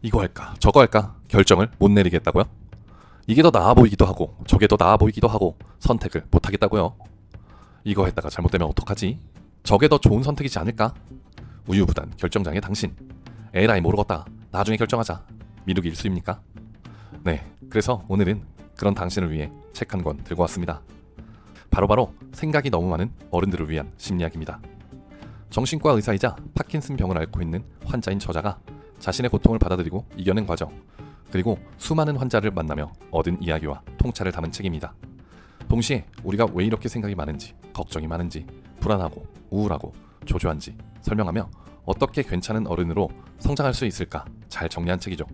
이거 할까 저거 할까 결정을 못 내리겠다고요? 이게 더 나아 보이기도 하고 저게 더 나아 보이기도 하고 선택을 못 하겠다고요? 이거 했다가 잘못되면 어떡하지? 저게 더 좋은 선택이지 않을까? 우유부단 결정장애 당신. 에라이 모르겠다. 나중에 결정하자. 미루기 일수입니까? 네, 그래서 오늘은 그런 당신을 위해 책 한 권 들고 왔습니다. 바로바로 생각이 너무 많은 어른들을 위한 심리학입니다. 정신과 의사이자 파킨슨 병을 앓고 있는 환자인 저자가 자신의 고통을 받아들이고 이겨낸 과정, 그리고 수많은 환자를 만나며 얻은 이야기와 통찰을 담은 책입니다. 동시에 우리가 왜 이렇게 생각이 많은지, 걱정이 많은지, 불안하고 우울하고 조조한지 설명하며 어떻게 괜찮은 어른으로 성장할 수 있을까 잘 정리한 책이죠.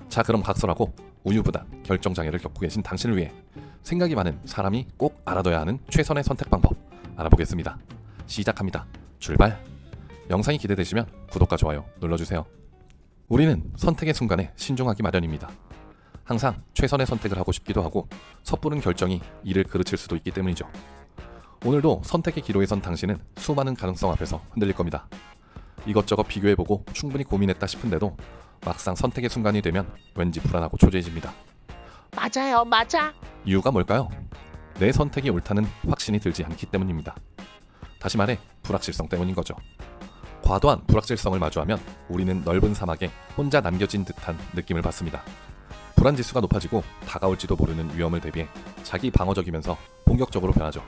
자, 그럼 각설하고 우유부단 결정장애를 겪고 계신 당신을 위해 생각이 많은 사람이 꼭 알아둬야 하는 최선의 선택 방법 알아보겠습니다. 시작합니다. 출발! 영상이 기대되시면 구독과 좋아요 눌러주세요. 우리는 선택의 순간에 신중하기 마련입니다. 항상 최선의 선택을 하고 싶기도 하고 섣부른 결정이 이를 그르칠 수도 있기 때문이죠. 오늘도 선택의 기로에 선 당신은 수많은 가능성 앞에서 흔들릴 겁니다. 이것저것 비교해보고 충분히 고민했다 싶은데도 막상 선택의 순간이 되면 왠지 불안하고 초조해집니다. 맞아요, 맞아. 이유가 뭘까요? 내 선택이 옳다는 확신이 들지 않기 때문입니다. 다시 말해 불확실성 때문인 거죠. 과도한 불확실성을 마주하면 우리는 넓은 사막에 혼자 남겨진 듯한 느낌을 받습니다. 불안지수가 높아지고 다가올지도 모르는 위험을 대비해 자기 방어적이면서 공격적으로 변하죠.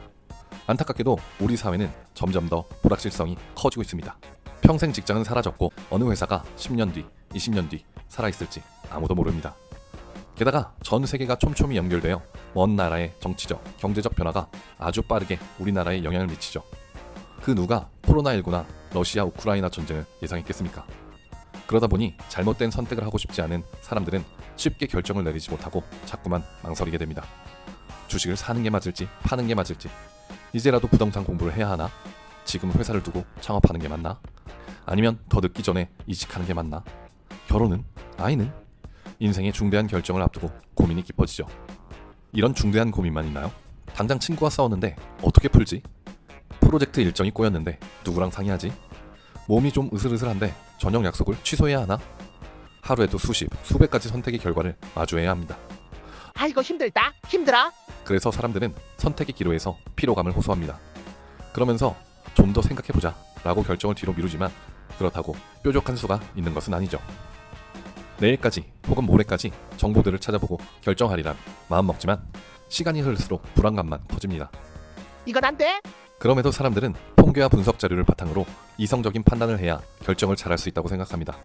안타깝게도 우리 사회는 점점 더 불확실성이 커지고 있습니다. 평생 직장은 사라졌고 어느 회사가 10년 뒤, 20년 뒤 살아있을지 아무도 모릅니다. 게다가 전 세계가 촘촘히 연결되어 먼 나라의 정치적, 경제적 변화가 아주 빠르게 우리나라에 영향을 미치죠. 그 누가 코로나19나 러시아 우크라이나 전쟁을 예상했겠습니까? 그러다 보니 잘못된 선택을 하고 싶지 않은 사람들은 쉽게 결정을 내리지 못하고 자꾸만 망설이게 됩니다. 주식을 사는 게 맞을지 파는 게 맞을지, 이제라도 부동산 공부를 해야 하나? 지금 회사를 두고 창업하는 게 맞나? 아니면 더 늦기 전에 이직하는 게 맞나? 결혼은? 아이는? 인생의 중대한 결정을 앞두고 고민이 깊어지죠. 이런 중대한 고민만 있나요? 당장 친구와 싸웠는데 어떻게 풀지? 프로젝트 일정이 꼬였는데 누구랑 상의하지? 몸이 좀 으슬으슬한데 저녁 약속을 취소해야 하나? 하루에도 수십, 수백 가지 선택의 결과를 마주해야 합니다. 아이고 힘들다, 힘들어. 그래서 사람들은 선택의 기로에서 피로감을 호소합니다. 그러면서 좀 더 생각해보자 라고 결정을 뒤로 미루지만 그렇다고 뾰족한 수가 있는 것은 아니죠. 내일까지 혹은 모레까지 정보들을 찾아보고 결정하리라 마음먹지만 시간이 흐를수록 불안감만 커집니다. 이건 안 돼. 그럼에도 사람들은 통계와 분석 자료를 바탕으로 이성적인 판단을 해야 결정을 잘할 수 있다고 생각합니다.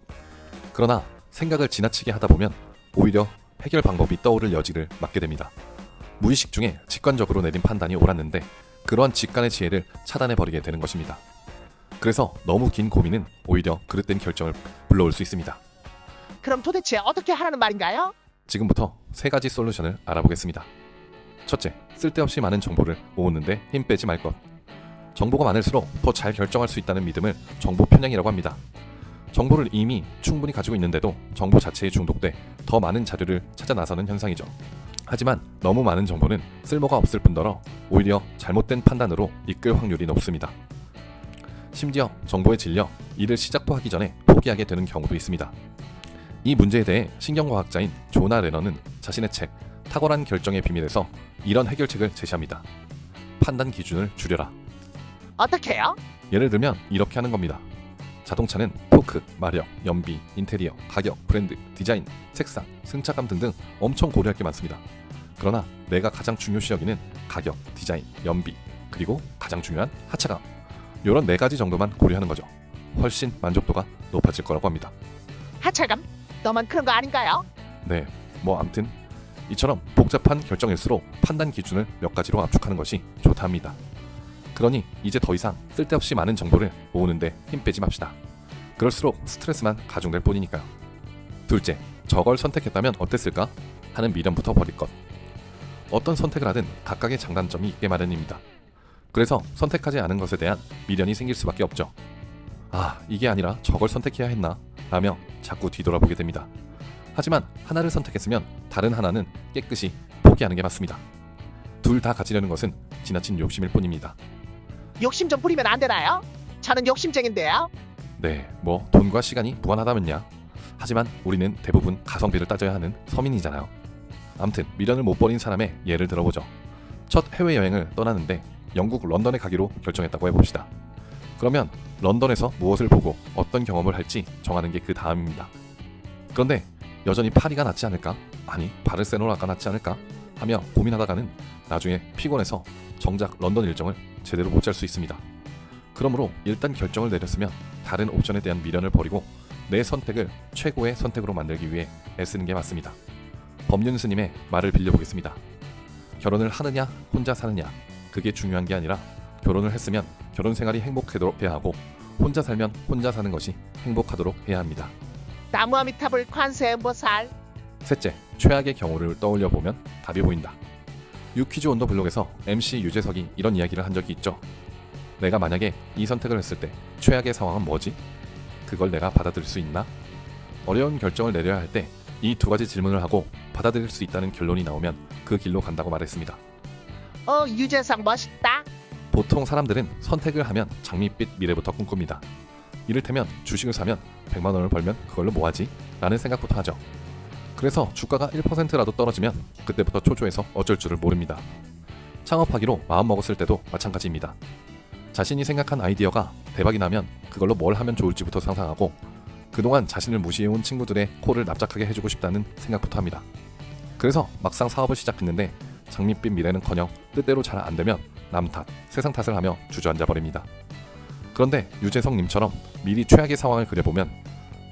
그러나 생각을 지나치게 하다 보면 오히려 해결 방법이 떠오를 여지를 막게 됩니다. 무의식 중에 직관적으로 내린 판단이 옳았는데 그러한 직관의 지혜를 차단해버리게 되는 것입니다. 그래서 너무 긴 고민은 오히려 그릇된 결정을 불러올 수 있습니다. 그럼 도대체 어떻게 하라는 말인가요? 지금부터 세 가지 솔루션을 알아보겠습니다. 첫째, 쓸데없이 많은 정보를 모으는데 힘 빼지 말 것. 정보가 많을수록 더 잘 결정할 수 있다는 믿음을 정보 편향이라고 합니다. 정보를 이미 충분히 가지고 있는데도 정보 자체에 중독돼 더 많은 자료를 찾아 나서는 현상이죠. 하지만 너무 많은 정보는 쓸모가 없을 뿐더러 오히려 잘못된 판단으로 이끌 확률이 높습니다. 심지어 정보에 질려 일을 시작도 하기 전에 포기하게 되는 경우도 있습니다. 이 문제에 대해 신경과학자인 조나 레너는 자신의 책 탁월한 결정의 비밀에서 이런 해결책을 제시합니다. 판단 기준을 줄여라. 어떻게요? 예를 들면 이렇게 하는 겁니다. 자동차는 토크, 마력, 연비, 인테리어, 가격, 브랜드, 디자인, 색상, 승차감 등등 엄청 고려할 게 많습니다. 그러나 내가 가장 중요시 여기는 가격, 디자인, 연비, 그리고 가장 중요한 하차감, 이런 네 가지 정도만 고려하는 거죠. 훨씬 만족도가 높아질 거라고 합니다. 하차감? 너만 그런 거 아닌가요? 네, 뭐 암튼 이처럼 복잡한 결정일수록 판단 기준을 몇 가지로 압축하는 것이 좋다 합니다. 그러니 이제 더 이상 쓸데없이 많은 정보를 모으는데 힘 빼지 맙시다. 그럴수록 스트레스만 가중될 뿐이니까요. 둘째, 저걸 선택했다면 어땠을까? 하는 미련부터 버릴 것. 어떤 선택을 하든 각각의 장단점이 있게 마련입니다. 그래서 선택하지 않은 것에 대한 미련이 생길 수밖에 없죠. 아, 이게 아니라 저걸 선택해야 했나? 라며 자꾸 뒤돌아보게 됩니다. 하지만 하나를 선택했으면 다른 하나는 깨끗이 포기하는 게 맞습니다. 둘 다 가지려는 것은 지나친 욕심일 뿐입니다. 욕심 좀 부리면 안 되나요? 저는 욕심쟁인데요. 네, 뭐 돈과 시간이 무한하다면야. 하지만 우리는 대부분 가성비를 따져야 하는 서민이잖아요. 암튼 미련을 못 버린 사람의 예를 들어보죠. 첫 해외여행을 떠나는데 영국 런던에 가기로 결정했다고 해봅시다. 그러면 런던에서 무엇을 보고 어떤 경험을 할지 정하는 게 그 다음입니다. 그런데 여전히 파리가 낫지 않을까? 아니 바르셀로나가 낫지 않을까? 하며 고민하다가는 나중에 피곤해서 정작 런던 일정을 제대로 못 짤 수 있습니다. 그러므로 일단 결정을 내렸으면 다른 옵션에 대한 미련을 버리고 내 선택을 최고의 선택으로 만들기 위해 애쓰는 게 맞습니다. 법륜 스님의 말을 빌려보겠습니다. 결혼을 하느냐 혼자 사느냐 그게 중요한 게 아니라 결혼을 했으면 결혼 생활이 행복하도록 해야 하고 혼자 살면 혼자 사는 것이 행복하도록 해야 합니다. 나무 아미타불 관세 음보살. 셋째, 최악의 경우를 떠올려 보면 답이 보인다. 유퀴즈 온더 블록에서 MC 유재석이 이런 이야기를 한 적이 있죠. 내가 만약에 이 선택을 했을 때 최악의 상황은 뭐지? 그걸 내가 받아들일 수 있나? 어려운 결정을 내려야 할 때 이 두 가지 질문을 하고 받아들일 수 있다는 결론이 나오면 그 길로 간다고 말했습니다. 유재석 멋있다. 보통 사람들은 선택을 하면 장밋빛 미래부터 꿈꿉니다. 이를테면 주식을 사면 100만 원을 벌면 그걸로 뭐하지? 라는 생각부터 하죠. 그래서 주가가 1%라도 떨어지면 그때부터 초조해서 어쩔 줄을 모릅니다. 창업하기로 마음먹었을 때도 마찬가지입니다. 자신이 생각한 아이디어가 대박이 나면 그걸로 뭘 하면 좋을지부터 상상하고 그동안 자신을 무시해온 친구들의 코를 납작하게 해주고 싶다는 생각부터 합니다. 그래서 막상 사업을 시작했는데 장밋빛 미래는커녕 뜻대로 잘 안되면 남 탓, 세상 탓을 하며 주저앉아 버립니다. 그런데 유재석님처럼 미리 최악의 상황을 그려보면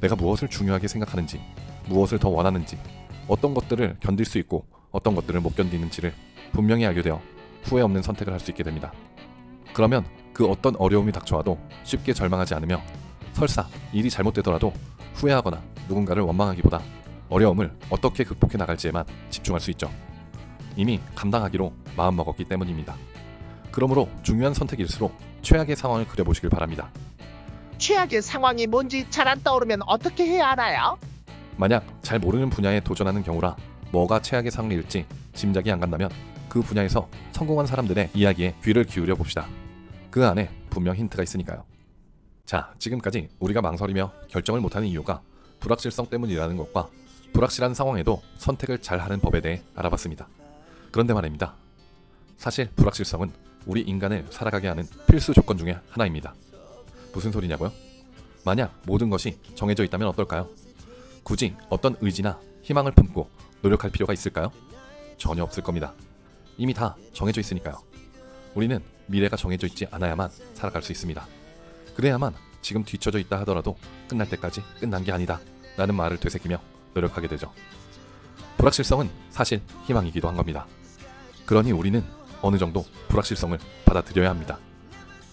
내가 무엇을 중요하게 생각하는지, 무엇을 더 원하는지, 어떤 것들을 견딜 수 있고 어떤 것들을 못 견디는지를 분명히 알게 되어 후회 없는 선택을 할 수 있게 됩니다. 그러면 그 어떤 어려움이 닥쳐와도 쉽게 절망하지 않으며 설사 일이 잘못되더라도 후회하거나 누군가를 원망하기보다 어려움을 어떻게 극복해 나갈지에만 집중할 수 있죠. 이미 감당하기로 마음먹었기 때문입니다. 그러므로 중요한 선택일수록 최악의 상황을 그려보시길 바랍니다. 최악의 상황이 뭔지 잘 안 떠오르면 어떻게 해야 하나요? 만약 잘 모르는 분야에 도전하는 경우라 뭐가 최악의 상황일지 짐작이 안 간다면 그 분야에서 성공한 사람들의 이야기에 귀를 기울여 봅시다. 그 안에 분명 힌트가 있으니까요. 자, 지금까지 우리가 망설이며 결정을 못하는 이유가 불확실성 때문이라는 것과 불확실한 상황에도 선택을 잘하는 법에 대해 알아봤습니다. 그런데 말입니다. 사실 불확실성은 우리 인간을 살아가게 하는 필수 조건 중에 하나입니다. 무슨 소리냐고요? 만약 모든 것이 정해져 있다면 어떨까요? 굳이 어떤 의지나 희망을 품고 노력할 필요가 있을까요? 전혀 없을 겁니다. 이미 다 정해져 있으니까요. 우리는 미래가 정해져 있지 않아야만 살아갈 수 있습니다. 그래야만 지금 뒤처져 있다 하더라도 끝날 때까지 끝난 게 아니다 라는 말을 되새기며 노력하게 되죠. 불확실성은 사실 희망이기도 한 겁니다. 그러니 우리는 어느 정도 불확실성을 받아들여야 합니다.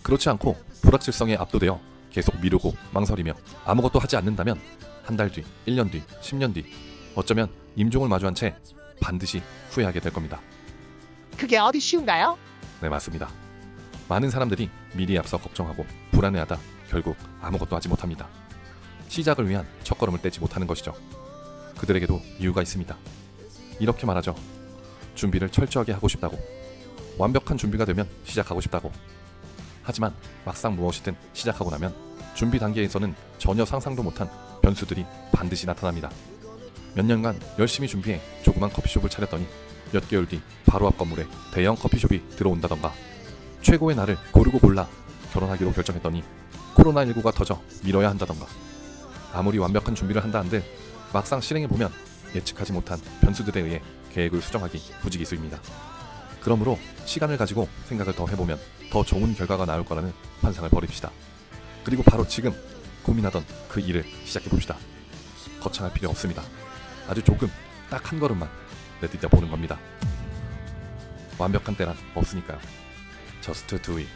그렇지 않고 불확실성에 압도되어 계속 미루고 망설이며 아무것도 하지 않는다면 한 달 뒤, 1년 뒤, 10년 뒤 어쩌면 임종을 마주한 채 반드시 후회하게 될 겁니다. 그게 어디 쉬운가요? 네, 맞습니다. 많은 사람들이 미리 앞서 걱정하고 불안해하다 결국 아무것도 하지 못합니다. 시작을 위한 첫걸음을 떼지 못하는 것이죠. 그들에게도 이유가 있습니다. 이렇게 말하죠. 준비를 철저하게 하고 싶다고. 완벽한 준비가 되면 시작하고 싶다고. 하지만 막상 무엇이든 시작하고 나면 준비 단계에서는 전혀 상상도 못한 변수들이 반드시 나타납니다. 몇 년간 열심히 준비해 조그만 커피숍을 차렸더니 몇 개월 뒤 바로 앞 건물에 대형 커피숍이 들어온다던가, 최고의 날을 고르고 골라 결혼하기로 결정했더니 코로나19가 터져 미뤄야 한다던가, 아무리 완벽한 준비를 한다 한들 막상 실행해보면 예측하지 못한 변수들에 의해 계획을 수정하기 부지기수입니다. 그러므로 시간을 가지고 생각을 더 해보면 더 좋은 결과가 나올 거라는 환상을 버립시다. 그리고 바로 지금 고민하던 그 일을 시작해봅시다. 거창할 필요 없습니다. 아주 조금, 딱 한 걸음만 내디뎌 보는 겁니다. 완벽한 때란 없으니까요. Just do it.